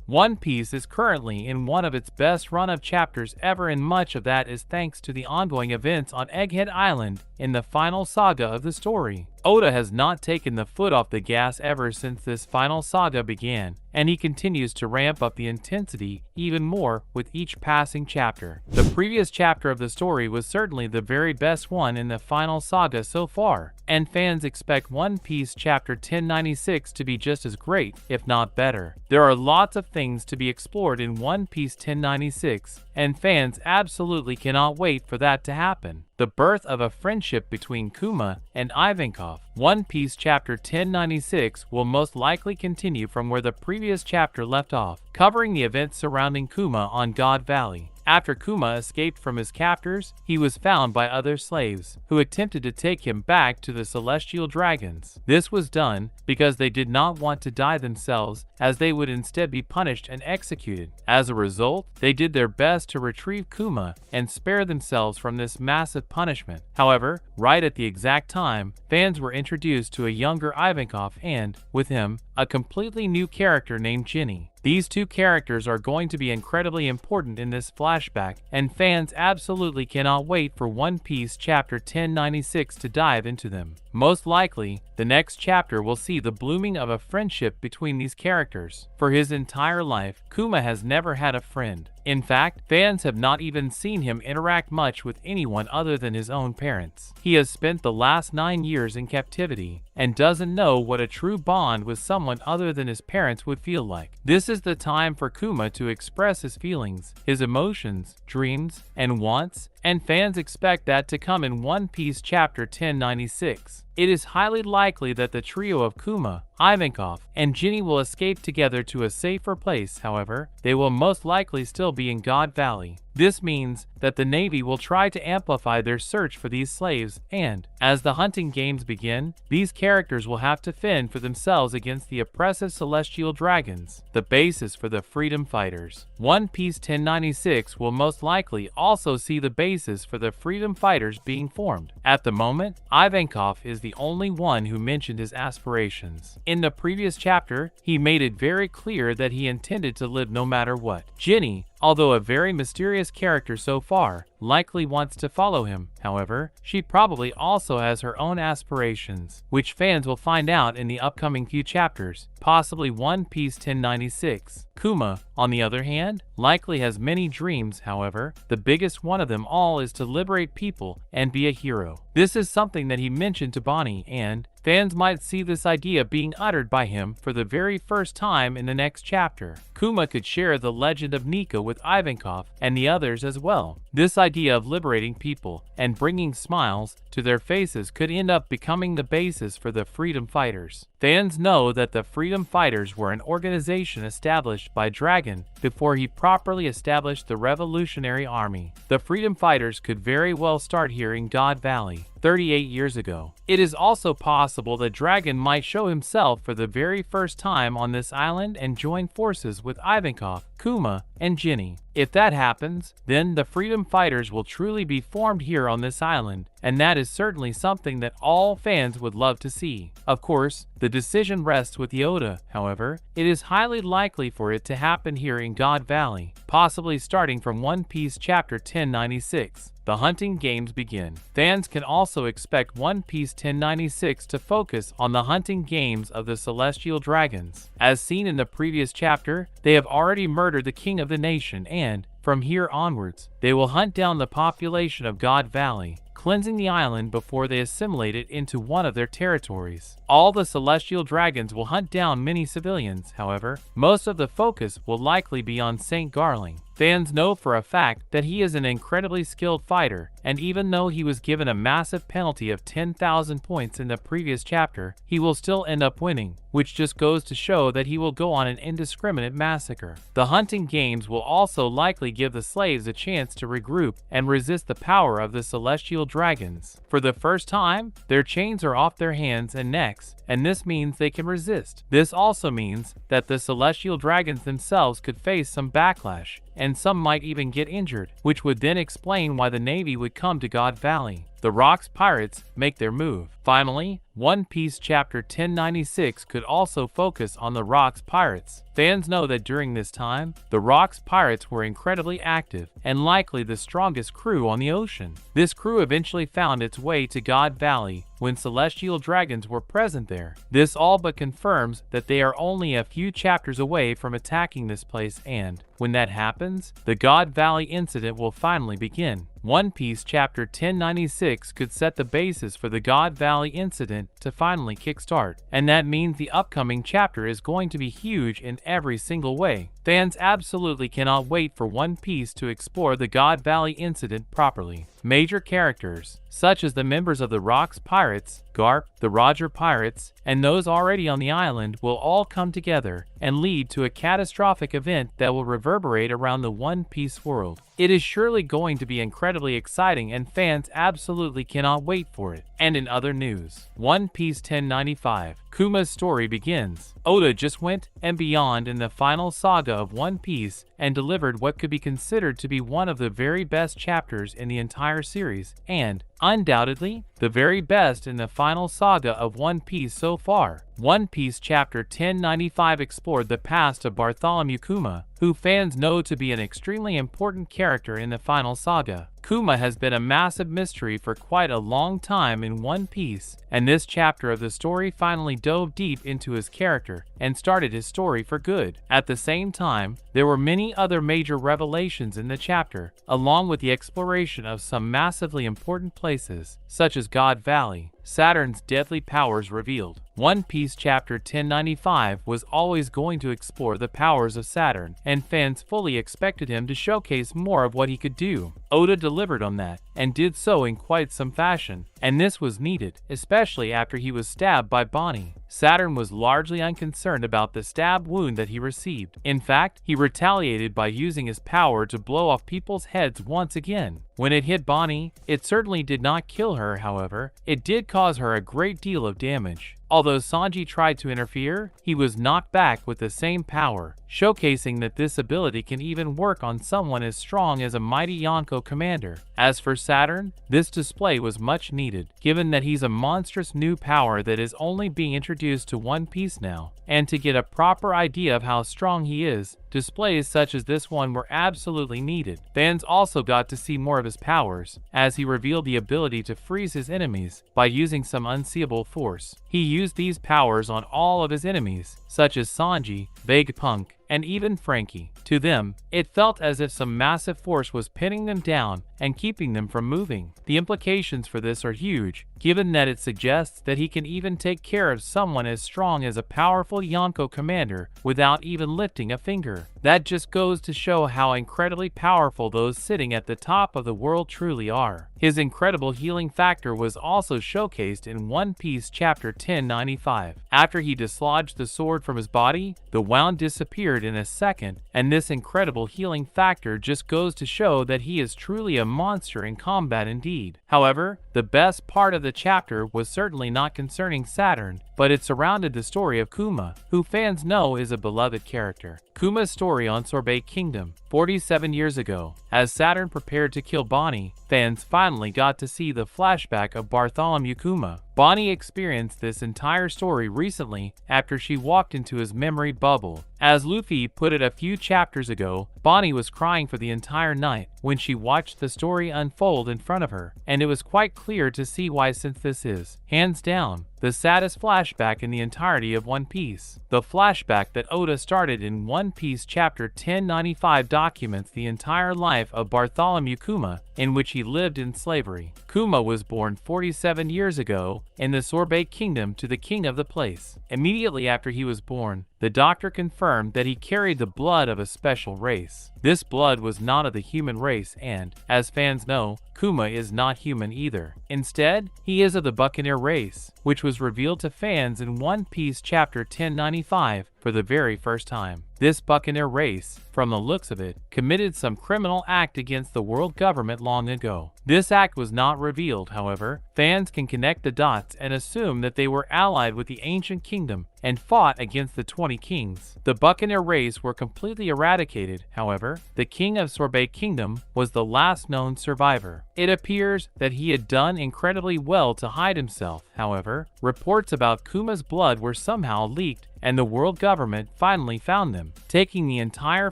One Piece is currently in one of its best run of chapters ever, and much of that is thanks to the ongoing events on Egghead Island in the final saga of the story. Oda has not taken the foot off the gas ever since this final saga began, and he continues to ramp up the intensity even more with each passing chapter. The previous chapter of the story was certainly the very best one in the final saga so far, and fans expect One Piece chapter 1096 to be just as great, if not better. There are lots of things to be explored in One Piece 1096, and fans absolutely cannot wait for that to happen. The birth of a friendship between Kuma and Ivankov. One Piece chapter 1096 will most likely continue from where the previous chapter left off, covering the events surrounding Kuma on God Valley. After Kuma escaped from his captors, he was found by other slaves, who attempted to take him back to the Celestial Dragons. This was done because they did not want to die themselves, as they would instead be punished and executed. As a result, they did their best to retrieve Kuma and spare themselves from this massive punishment. However, right at the exact time, fans were introduced to a younger Ivankov and, with him, a completely new character named Ginny. These two characters are going to be incredibly important in this flashback, and fans absolutely cannot wait for One Piece chapter 1096 to dive into them. Most likely, the next chapter will see the blooming of a friendship between these characters. For his entire life, Kuma has never had a friend. In fact, fans have not even seen him interact much with anyone other than his own parents. He has spent the last 9 years in captivity, and doesn't know what a true bond with someone other than his parents would feel like. This is the time for Kuma to express his feelings, his emotions, dreams, and wants, and fans expect that to come in One Piece chapter 1096. It is highly likely that the trio of Kuma, Ivankov, and Ginny will escape together to a safer place. However, they will most likely still be in God Valley. This means that the Navy will try to amplify their search for these slaves, and, as the hunting games begin, these characters will have to fend for themselves against the oppressive Celestial Dragons, the basis for the Freedom Fighters. One Piece 1096 will most likely also see the basis for the Freedom Fighters being formed. At the moment, Ivankov is the only one who mentioned his aspirations. In the previous chapter, he made it very clear that he intended to live no matter what. Ginny, although a very mysterious character so far, likely wants to follow him. However, she probably also has her own aspirations, which fans will find out in the upcoming few chapters, possibly One Piece 1096. Kuma, on the other hand, likely has many dreams. However, the biggest one of them all is to liberate people and be a hero. This is something that he mentioned to Bonnie, and fans might see this idea being uttered by him for the very first time in the next chapter. Kuma could share the legend of Nika with Ivankov and the others as well. This idea of liberating people and bringing smiles to their faces could end up becoming the basis for the Freedom Fighters. Fans know that the Freedom Fighters were an organization established by Dragon before he properly established the Revolutionary Army. The Freedom Fighters could very well start here in God Valley 38 years ago. It is also possible that Dragon might show himself for the very first time on this island and join forces with Ivankov, Kuma, and Ginny. If that happens, then the Freedom Fighters will truly be formed here on this island, and that is certainly something that all fans would love to see. Of course, the decision rests with Oda. However, it is highly likely for it to happen here in God Valley, possibly starting from One Piece chapter 1096. The hunting games begin. Fans can also expect One Piece 1096 to focus on the hunting games of the Celestial Dragons. As seen in the previous chapter, they have already murdered the king of the nation, and, from here onwards, they will hunt down the population of God Valley, cleansing the island before they assimilate it into one of their territories. All the Celestial Dragons will hunt down many civilians. However, most of the focus will likely be on St. Garling. Fans know for a fact that he is an incredibly skilled fighter, and even though he was given a massive penalty of 10,000 points in the previous chapter, he will still end up winning, which just goes to show that he will go on an indiscriminate massacre. The hunting games will also likely give the slaves a chance to regroup and resist the power of the Celestial Dragons. For the first time, their chains are off their hands and necks, and this means they can resist. This also means that the Celestial Dragons themselves could face some backlash, and some might even get injured, which would then explain why the Navy would come to God Valley. the Rocks pirates make their move. Finally, One Piece Chapter 1096 could also focus on the Rocks pirates. Fans know that during this time, the Rocks pirates were incredibly active and likely the strongest crew on the ocean. This crew eventually found its way to God Valley when celestial dragons were present there. This all but confirms that they are only a few chapters away from attacking this place, and when that happens, the God Valley incident will finally begin. One Piece Chapter 1096 could set the basis for the God Valley incident to finally kickstart, and that means the upcoming chapter is going to be huge in every single way. Fans absolutely cannot wait for One Piece to explore the God Valley incident properly. Major characters, such as the members of the Rocks Pirates, Garp, the Roger Pirates, and those already on the island, will all come together and lead to a catastrophic event that will reverberate around the One Piece world. It is surely going to be incredibly exciting, and fans absolutely cannot wait for it. And in other news, One Piece 1095, Kuma's story begins. Oda just went and beyond in the final saga of One Piece and delivered what could be considered to be one of the very best chapters in the entire series, and, undoubtedly, the very best in the final saga of One Piece so far. One Piece Chapter 1095 explored the past of Bartholomew Kuma, who fans know to be an extremely important character in the final saga. Kuma has been a massive mystery for quite a long time in One Piece, and this chapter of the story finally dove deep into his character and started his story for good. At the same time, there were many other major revelations in the chapter, along with the exploration of some massively important places, such as God Valley. Saturn's deadly powers revealed. One Piece Chapter 1095 was always going to explore the powers of Saturn, and fans fully expected him to showcase more of what he could do. Oda delivered on that, and did so in quite some fashion, and this was needed, especially after he was stabbed by Bonnie. Saturn was largely unconcerned about the stab wound that he received. In fact, he retaliated by using his power to blow off people's heads once again. When it hit Bonnie, it certainly did not kill her, however. It did cause her a great deal of damage. Although Sanji tried to interfere, he was knocked back with the same power, showcasing that this ability can even work on someone as strong as a mighty Yonko commander. As for Saturn, this display was much needed, given that he's a monstrous new power that is only being introduced to One Piece now. And to get a proper idea of how strong he is, displays such as this one were absolutely needed. Fans also got to see more of his powers, as he revealed the ability to freeze his enemies by using some unseeable force. He used these powers on all of his enemies, such as Sanji, Vegapunk, and even Frankie. To them, it felt as if some massive force was pinning them down and keeping them from moving. The implications for this are huge, given that it suggests that he can even take care of someone as strong as a powerful Yonko commander without even lifting a finger. That just goes to show how incredibly powerful those sitting at the top of the world truly are. His incredible healing factor was also showcased in One Piece Chapter 1095. After he dislodged the sword from his body, the wound disappeared in a second, and this incredible healing factor just goes to show that he is truly a monster in combat indeed. However, the best part of the chapter was certainly not concerning Saturn, but it surrounded the story of Kuma, who fans know is a beloved character. Kuma's story on Sorbet Kingdom, 47 years ago. As Saturn prepared to kill Bonnie, fans finally got to see the flashback of Bartholomew Kuma. Bonnie experienced this entire story recently after she walked into his memory bubble. As Luffy put it a few chapters ago, Bonnie was crying for the entire night when she watched the story unfold in front of her, and it was quite clear to see why, since this is, hands down, the saddest flashback in the entirety of One Piece. The flashback that Oda started in One Piece Chapter 1095 documents the entire life of Bartholomew Kuma, in which he lived in slavery. Kuma was born 47 years ago in the Sorbet Kingdom to the king of the place. Immediately after he was born, the doctor confirmed that he carried the blood of a special race. This blood was not of the human race, and, as fans know, Kuma is not human either. Instead, he is of the Buccaneer race, which was revealed to fans in One Piece Chapter 1095 for the very first time. this buccaneer race, from the looks of it, committed some criminal act against the world government long ago. This act was not revealed, however. Fans can connect the dots and assume that they were allied with the ancient kingdom and fought against the 20 kings. The buccaneer race were completely eradicated, however. The king of Sorbet Kingdom was the last known survivor. It appears that he had done incredibly well to hide himself, however. Reports about Kuma's blood were somehow leaked, and the world government finally found them, taking the entire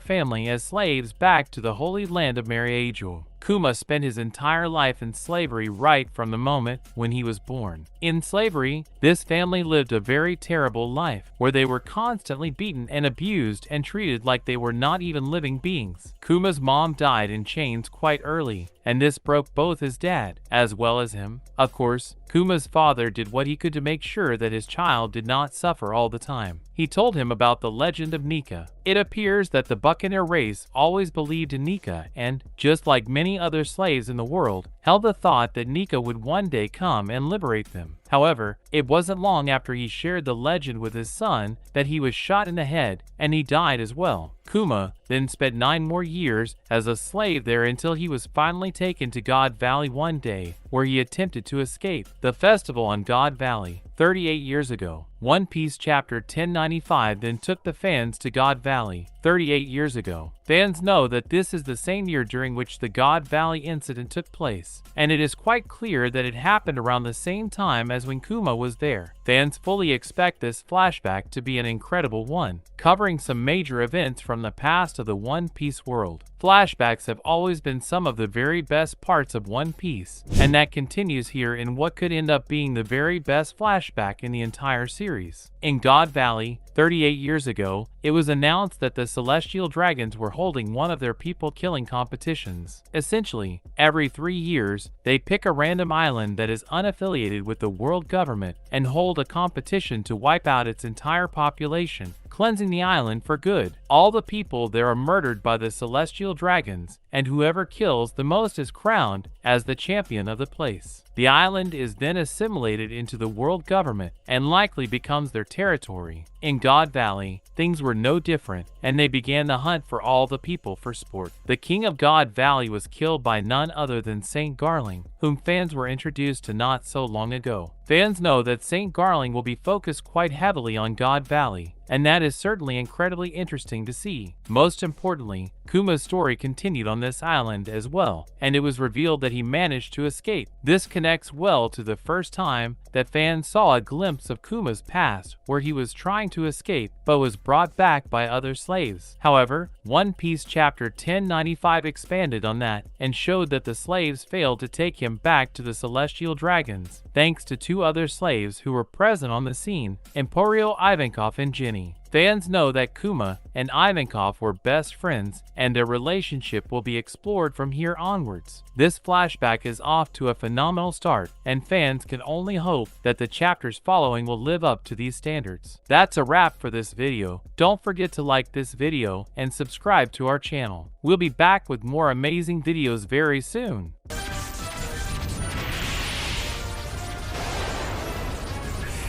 family as slaves back to the Holy Land of Mariajo. Kuma spent his entire life in slavery right from the moment when he was born. In slavery, this family lived a very terrible life, where they were constantly beaten and abused and treated like they were not even living beings. Kuma's mom died in chains quite early, and this broke both his dad, as well as him. Of course, Kuma's father did what he could to make sure that his child did not suffer all the time. He told him about the legend of Nika. It appears that the buccaneer race always believed in Nika and, just like many other slaves in the world, held the thought that Nika would one day come and liberate them. However, it wasn't long after he shared the legend with his son that he was shot in the head and he died as well. Kuma then spent 9 more years as a slave there until he was finally taken to God Valley one day, where he attempted to escape. The festival on God Valley, 38 years ago. One Piece chapter 1095 then took the fans to God Valley, 38 years ago. Fans know that this is the same year during which the God Valley incident took place, and it is quite clear that it happened around the same time as when Kuma was there. Fans fully expect this flashback to be an incredible one, covering some major events from the past of the One Piece world. Flashbacks have always been some of the very best parts of One Piece, and that continues here in what could end up being the very best flashback in the entire series. In God Valley, 38 years ago, it was announced that the Celestial Dragons were holding one of their people-killing competitions. Essentially, every 3 years, they pick a random island that is unaffiliated with the world government and hold a competition to wipe out its entire population, cleansing the island for good. All the people there are murdered by the Celestial Dragons, and whoever kills the most is crowned as the champion of the place. The island is then assimilated into the world government and likely becomes their territory. In God Valley, things were no different, and they began the hunt for all the people for sport. The king of God Valley was killed by none other than Saint Garling, whom fans were introduced to not so long ago. Fans know that Saint Garling will be focused quite heavily on God Valley, and that is certainly incredibly interesting to see. Most importantly, Kuma's story continued on this island as well, and it was revealed that he managed to escape. This connects well to the first time that fans saw a glimpse of Kuma's past, where he was trying to escape but was brought back by other slaves. However, One Piece chapter 1095 expanded on that and showed that the slaves failed to take him back to the Celestial Dragons, thanks to 2 other slaves who were present on the scene, Emporio Ivankov and Jenny. Fans know that Kuma and Ivankov were best friends, and their relationship will be explored from here onwards. This flashback is off to a phenomenal start, and fans can only hope that the chapters following will live up to these standards. That's a wrap for this video. Don't forget to like this video and subscribe to our channel. We'll be back with more amazing videos very soon.